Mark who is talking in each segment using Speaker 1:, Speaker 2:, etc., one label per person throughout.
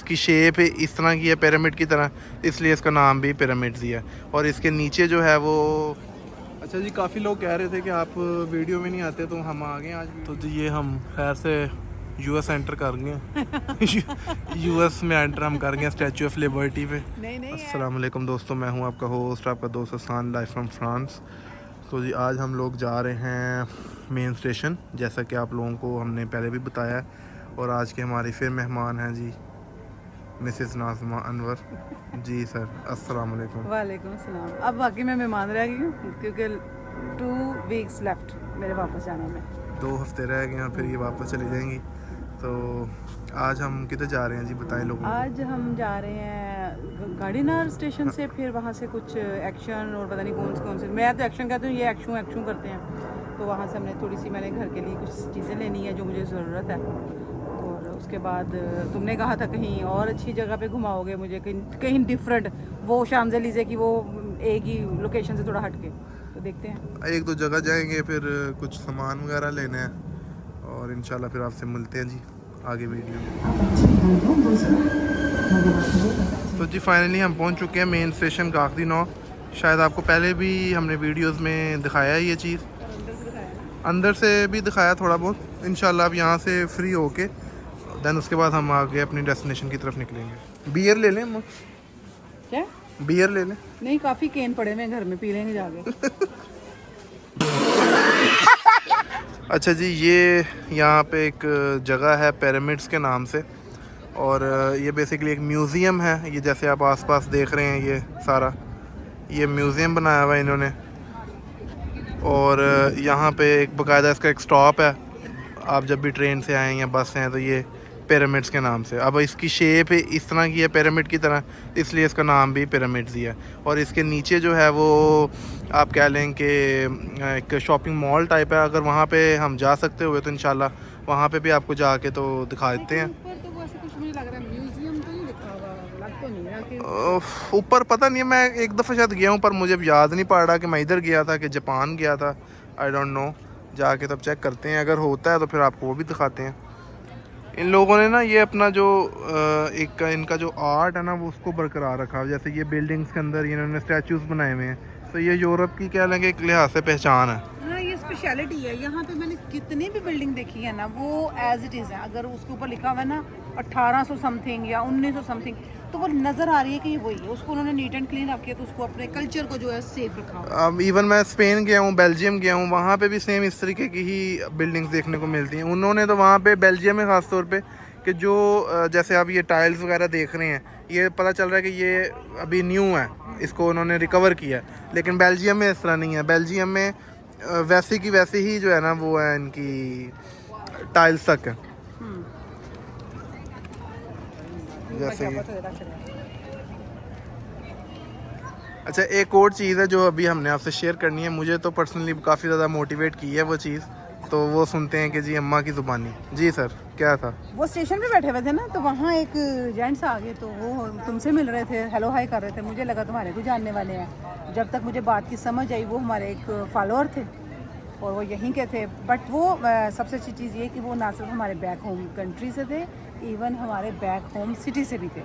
Speaker 1: इसकी शेप इस तरह की है पिरामिड की तरह, इसलिए इसका नाम भी पिरामिड्स ही है। और इसके नीचे जो है वो अच्छा जी, काफ़ी लोग कह रहे थे कि आप वीडियो में नहीं आते तो हम आ गए आज। तो जी ये हम खैर से यूएस एंटर कर गए यूएस में एंटर हम कर गए स्टैचू ऑफ लिबर्टी पे। अस्सलाम वालेकुम दोस्तों, मैं हूं आपका होस्ट, आपका दोस्त हसन, लाइव फ्रॉम फ्रांस। तो जी आज हम लोग जा रहे हैं मेन स्टेशन, जैसा कि आप लोगों को हमने पहले भी बताया है। और आज के हमारी फिर मेहमान हैं जी मिसेस नाज़मा अनवर जी। सर अस्सलाम वालेकुम।
Speaker 2: वालेकुम अस्सलाम। अब बाकी मैं मेहमान रह गई हूँ क्योंकि 2 वीक्स लेफ्ट मेरे वापस जाने में।
Speaker 1: 2 हफ्ते रह गए हैं, फिर ये वापस चली जाएंगी। तो आज हम किधर जा रहे हैं जी, बताएं लोगों को।
Speaker 2: आज हम जा रहे हैं गाड़ीनार स्टेशन से, फिर वहाँ से कुछ एक्शन और पता नहीं कौन से मैं तो एक्शन कहती हूँ, ये एक्शन करते हैं। तो वहाँ से हमने थोड़ी सी, मैंने घर के लिए कुछ चीज़ें लेनी है जो मुझे ज़रूरत है। और उसके बाद तुमने कहा था कहीं और अच्छी जगह पे घुमाओगे मुझे, कहीं डिफरेंट, वो शामज़ेलीज़े की वो एक ही लोकेशन से थोड़ा हटके। तो देखते हैं,
Speaker 1: 1-2 जगह जाएंगे, फिर कुछ सामान वगैरह लेने हैं और इंशाल्लाह फिर आपसे मिलते हैं जी आगे वीडियो में। तो जी फाइनली हम पहुंच चुके हैं मेन स्टेशन काकदी नौ। शायद आपको पहले भी हमने वीडियोस में दिखाया है ये चीज़, अंदर से भी दिखाया थोड़ा बहुत। इंशाल्लाह अब यहाँ से फ्री होके देन उसके बाद हम आगे अपनी डेस्टिनेशन की तरफ निकलेंगे। बियर ले लें हम?
Speaker 2: क्या
Speaker 1: बियर ले लें?
Speaker 2: नहीं, काफ़ी केन पड़े हैं घर में, पी लेंगे जाके।
Speaker 1: अच्छा जी, ये यहाँ पे एक जगह है पिरामिड्स के नाम से, और ये बेसिकली एक म्यूज़ियम है। ये जैसे आप आसपास देख रहे हैं, ये सारा ये म्यूज़ियम बनाया हुआ है इन्होंने। और यहाँ पे एक बाकायदा इसका एक स्टॉप है, आप जब भी ट्रेन से आएँ या बस से हैं तो ये पिरामिड्स के नाम से। अब इसकी शेप इस तरह की है पिरामिड की तरह, इसलिए इसका नाम भी पिरामिड्स ही है। और इसके नीचे जो है वो आप कह लें कि एक शॉपिंग मॉल टाइप है। अगर वहाँ पे हम जा सकते हुए तो इंशाल्लाह वहाँ पे भी आपको जाके तो दिखा देते हैं। ऊपर पता नहीं है, मैं एक दफ़ा शायद गया हूँ पर मुझे याद नहीं पड़ रहा कि मैं इधर गया था कि जापान गया था, आई डोंट नो। जाके तब चेक करते हैं, अगर होता है तो फिर आपको वो भी दिखाते हैं। इन लोगों ने ना ये अपना जो एक इनका जो आर्ट है ना वो उसको बरकरार रखा। जैसे ये बिल्डिंग्स के अंदर इन्होंने स्टैचूज बनाए हुए हैं, तो ये यूरोप की कह लेंगे एक लिहाज से पहचान है।
Speaker 2: हाँ, ये स्पेशलिटी है। यहाँ पे मैंने कितनी भी बिल्डिंग देखी है ना, वो एज इट इज़ है। अगर उसके ऊपर लिखा हुआ है ना 1800 समथिंग या 1900 समथिंग, तो वो नज़र आ रही है कि ये वही है। उसको उन्होंने नीट एंड क्लीन रखी है, तो उसको अपने कल्चर को जो है सेफ रखा।
Speaker 1: इवन मैं स्पेन गया हूँ, बेल्जियम गया हूँ, वहाँ पे भी सेम इस तरीके की ही बिल्डिंग्स देखने को मिलती हैं। उन्होंने तो वहाँ पे बेल्जियम में ख़ास तौर पे कि जो जैसे आप ये टाइल्स वगैरह देख रहे हैं, ये पता चल रहा है कि ये अभी न्यू है, इसको उन्होंने रिकवर किया। लेकिन बेल्जियम में इस तरह नहीं है। बेल्जियम में वैसी की वैसी ही जो है ना वो है, इनकी टाइल्स तक है जैसे। अच्छा, एक और चीज़ है जो अभी हमने आपसे शेयर करनी है, मुझे तो पर्सनली काफ़ी ज़्यादा मोटिवेट की है वो चीज़, तो वो सुनते हैं कि जी अम्मा की ज़ुबानी। जी सर, क्या था?
Speaker 2: वो स्टेशन पे बैठे हुए थे ना, तो वहाँ एक जेंट्स आ गए, तो वो तुमसे मिल रहे थे, हेलो हाय कर रहे थे। मुझे लगा तुम्हारे को जानने वाले हैं। जब तक मुझे बात की समझ आई, वो हमारे एक फॉलोअर थे और वो यहीं के थे। बट वो सबसे अच्छी चीज़ ये कि वो ना सिर्फ हमारे बैक होम कंट्री से थे, इवन हमारे बैक होम सिटी से भी थे।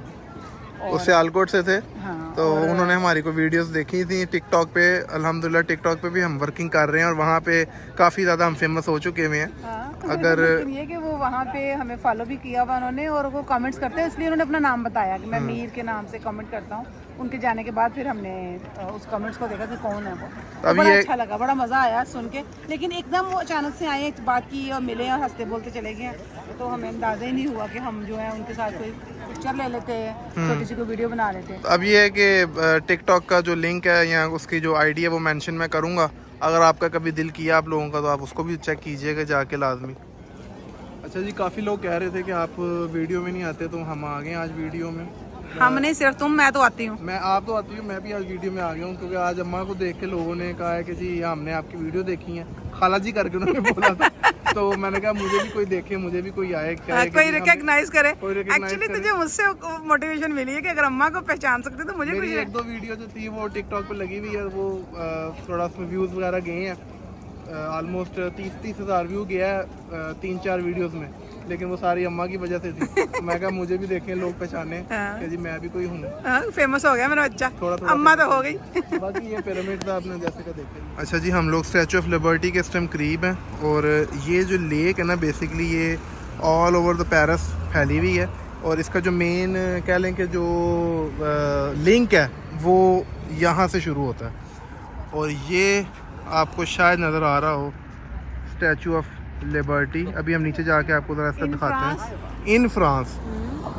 Speaker 1: वो सियालकोट से थे।
Speaker 2: हाँ,
Speaker 1: तो उन्होंने हमारी को वीडियोस देखी थी टिकटॉक पे। अल्हम्दुलिल्लाह टिकटॉक पे भी हम वर्किंग कर रहे हैं और वहाँ पे काफ़ी ज़्यादा हम फेमस हो चुके हुए हैं।
Speaker 2: हाँ,
Speaker 1: अगर
Speaker 2: ये कि वो वहाँ पे हमें फॉलो भी किया हुआ उन्होंने, और वो कमेंट्स करते हैं, इसलिए उन्होंने अपना नाम बताया कि मैं मीर के नाम से कमेंट करता हूँ। उनके जाने के बाद फिर हमने उस कमेंट्स को देखा कि कौन है वो। तो बड़ा अच्छा लगा, बड़ा मज़ा आया सुन के। लेकिन एकदम वो अचानक से आए, बात की और मिले और हंसते बोलते चले गए, तो हमें अंदाज़ा ही नहीं हुआ कि हम जो है उनके साथ कोई पिक्चर ले लेते, छोटी सी कोई वीडियो बना लेते।
Speaker 1: अब ये है कि टिकटॉक का जो लिंक है या उसकी जो आईडी है वो मेंशन मैं करूँगा। अगर आपका कभी दिल किया आप लोगों का तो आप उसको भी चेक कीजिएगा जाके लाजमी। अच्छा जी, काफ़ी लोग कह रहे थे कि आप वीडियो में नहीं आते, तो हम आ गए आज वीडियो में।
Speaker 2: हमने सिर्फ तुम, मैं तो आती हूँ।
Speaker 1: मैं आप तो आती हूँ, मैं भी आज वीडियो में आ गया हूँ क्योंकि आज अम्मा को देख के लोगों ने कहा है कि जी हमने आपकी वीडियो देखी है, खाला जी करके उन्होंने बोला था। तो मैंने कहा मुझे भी कोई देखे, मुझे भी कोई आए,
Speaker 2: कोई रिकॉग्नाइज करे। एक्चुअली तुझे मुझसे मोटिवेशन मिली है कि अगर अम्मा को पहचान सकते तो मुझे
Speaker 1: मेरी 1-2 वीडियो जो थी वो टिकटॉक पे लगी हुई है, वो थोड़ा उसमें व्यूज़ वगैरह गए हैं। ऑलमोस्ट 30,000 व्यू गया है 3-4 वीडियोस में। लेकिन वो सारी अम्मा की वजह से थी। मैं कहा मुझे भी देखें लोग पहचाने
Speaker 2: हाँ।
Speaker 1: कि जी मैं भी कोई हूँ।
Speaker 2: फेमस हो गया मेरा बच्चा,
Speaker 1: थोड़ा
Speaker 2: अम्मा तो हो गई।
Speaker 1: बाकी ये पिरामिड था आपने जैसे का देखे। अच्छा जी, हम लोग स्टैचू ऑफ लिबर्टी के इस टाइम करीब हैं और ये जो लेक है ना बेसिकली ये ऑल ओवर द पेरिस फैली हुई है और इसका जो मेन कह लें कि जो लिंक है वो यहाँ से शुरू होता है और ये आपको शायद नज़र आ रहा हो स्टैचू ऑफ लिबर्टी। अभी हम नीचे जाके आपको ज़रा इसका दिखाते हैं इन फ्रांस,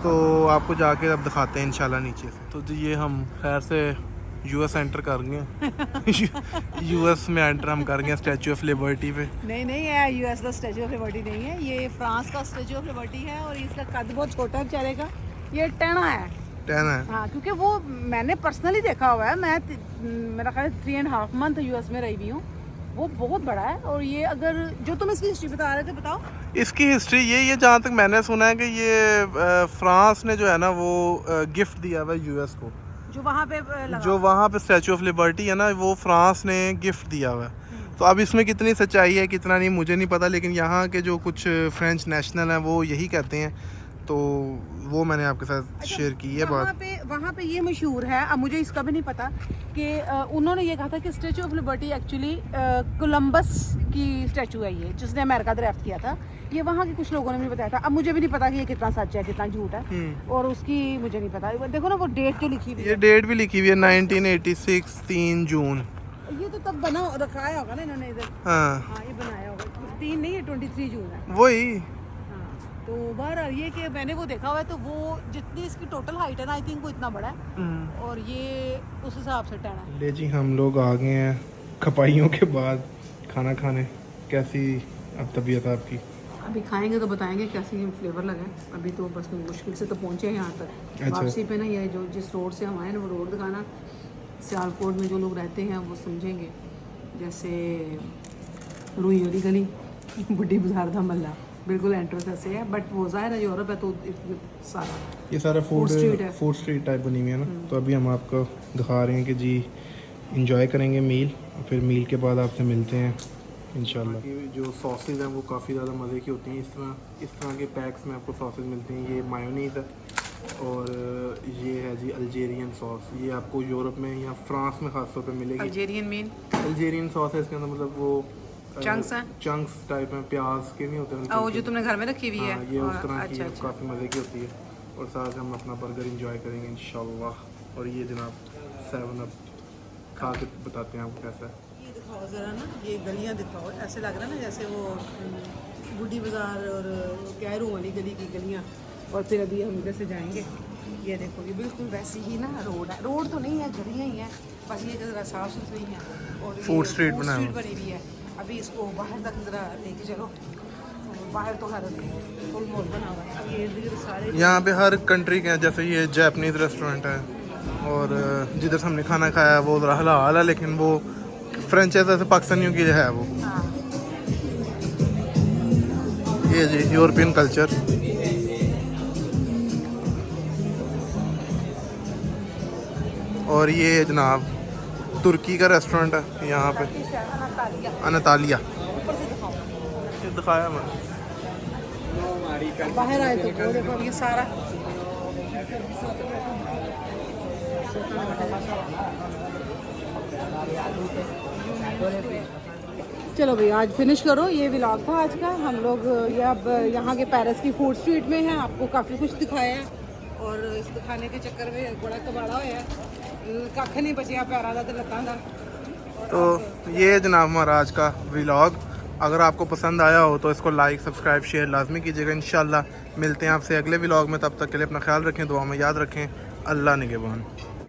Speaker 1: तो आपको जाके अब दिखाते हैं इंशाल्लाह नीचे से। तो जी ये हम खैर से यूएस एंटर कर गए यूएस में एंटर हम कर गए स्टैचू ऑफ लिबर्टी पे।
Speaker 2: नहीं नहीं, ये यूएस का स्टैचू ऑफ लिबर्टी नहीं है, ये फ्रांस का स्टैचू ऑफ लिबर्टी है और इसका कद बहुत छोटा है बेचारे का, ये टेना है।
Speaker 1: टेना है
Speaker 2: हाँ, क्योंकि वो मैंने पर्सनली देखा हुआ है, मैं मेरा ख्याल 3.5 मंथ यूएस में रही हुई हूँ, वो बहुत बड़ा है। और ये अगर जो तुम इसकी हिस्ट्री बता रहे थे बताओ।
Speaker 1: इसकी हिस्ट्री ये जहाँ तक मैंने सुना है कि ये फ्रांस ने जो है ना वो गिफ्ट दिया हुआ है यूएस को,
Speaker 2: जो वहाँ पे लगा,
Speaker 1: जो वहाँ पे स्टैचू ऑफ लिबर्टी है ना वो फ्रांस ने गिफ्ट दिया हुआ है। तो अब इसमें कितनी सच्चाई है कितना नहीं मुझे नहीं पता, लेकिन यहाँ के जो कुछ फ्रेंच नेशनल हैं वो यही कहते हैं, तो वो मैंने आपके साथ शेयर की है बात।
Speaker 2: वहाँ पे ये मशहूर है, अब मुझे इसका भी नहीं पता कि उन्होंने ये कहा था कि statue of liberty actually Columbus की स्टैचू है ये, जिसने अमेरिका ड्राफ्ट किया था। ये वहाँ के कुछ लोगों ने मुझे बताया था, अब मुझे भी नहीं पता कि ये कितना सच है कितना झूठ है, और उसकी मुझे नहीं पता। देखो ना वो डेट जो लिखी हुई है,
Speaker 1: ये डेट भी लिखी हुई है 1986 3 जून।
Speaker 2: ये तो तब बना रखाया होगा ना इन्होंने इधर।
Speaker 1: हाँ
Speaker 2: ये बनाया होगा, 3 नहीं है 23 जून है।
Speaker 1: वही।
Speaker 2: तो बहरहाल ये कि मैंने वो देखा हुआ है, तो वो जितनी इसकी टोटल हाइट है ना आई थिंक वो इतना बड़ा है और ये उस हिसाब से टेना है।
Speaker 1: ले जी हम लोग आ गए हैं खपाइयों के बाद खाना खाने। कैसी अब तबीयत आपकी?
Speaker 2: अभी खाएंगे तो बताएंगे कैसी फ्लेवर लगा है। अभी तो बस मुश्किल से तो पहुंचे हैं यहाँ तक। वापसी पे ना ये जो जिस रोड से हम आए ना वो रोड दिखाना, सियालकोट में जो लोग रहते हैं वो समझेंगे। जैसे रुई वाली गली, बुढ़ी बाजार था मल्ला, बिल्कुल एंट्रेंस ऐसे है, बट वो ज़ाहिर है यूरोप है तो सारा
Speaker 1: ये सारा फूड
Speaker 2: स्ट्रीट
Speaker 1: टाइप बनी हुई है ना। तो अभी हम आपको दिखा रहे हैं कि जी इंजॉय करेंगे मील और फिर मील के बाद आपसे मिलते हैं इंशाल्लाह। ये जो सॉसेज हैं वो काफ़ी ज़्यादा मज़े की होती हैं। इस तरह के पैक्स में आपको सॉसेज मिलते हैं। ये मायोनीज़ है और ये है जी अल्जेरियन सॉस। ये आपको यूरोप में या फ्रांस में ख़ास तौर पे मिलेगी। अल्जेरियन सॉस है, इसके अंदर मतलब वो चंक्स टाइप में प्याज के नहीं होते
Speaker 2: वो जो तुमने घर में रखी हुई है,
Speaker 1: ये उस तरह की काफ़ी मज़े की होती है। और साथ हम अपना बर्गर इंजॉय करेंगे इंशाल्लाह। और ये जनाब 7 अप खा के बताते हैं आपको कैसा है।
Speaker 2: ये दिखाओ ज़रा ना, ये गलियाँ दिखाओ, ऐसे लग रहा है ना जैसे वो बूढ़ी बाज़ार और कैरू वाली गली की गलियाँ। और फिर अभी हम इधर से जाएंगे, ये देखो ये बिल्कुल वैसी ही ना रोड है, रोड तो नहीं है गलियाँ ही हैं, बस ये ज़रा साफ़ सुथरी हैं और
Speaker 1: फूड स्ट्रीट
Speaker 2: बनी हुई है। अभी इसको बाहर तक ज़रा लेके चलो, बाहर तो हर फुल मॉल बना हुआ है। अब ये सारे
Speaker 1: यहाँ पे हर कंट्री के हैं, जैसे ये जैपनीज़ रेस्टोरेंट है और जिधर से हमने खाना खाया वो ज़रा हलाल है, लेकिन वो फ्रेंचाइज ऐसे पाकिस्तानियों की है वो। ये जी यूरोपियन कल्चर। और ये जनाब तुर्की का रेस्टोरेंट है यहाँ पे, अनातालिया। ये दिखाया मैंने।
Speaker 2: बाहर आए तो वो देखो ये सारा चलो भाई आज फिनिश करो। ये व्लॉग था आज का। हम लोग ये अब यहाँ के पेरिस की फूड स्ट्रीट में हैं, आपको काफ़ी कुछ दिखाया है और इस दिखाने के चक्कर में बड़ा कबाड़ा होया है, कख नहीं बचिया पैरों का तो लत्तां का।
Speaker 1: तो ये जनाब हमारा आज का व्लॉग, अगर आपको पसंद आया हो तो इसको लाइक सब्सक्राइब शेयर लाजमी कीजिएगा। इंशाल्लाह मिलते हैं आपसे अगले व्लॉग में, तब तक के लिए अपना ख्याल रखें, दुआ में याद रखें। अल्लाह निगहबान।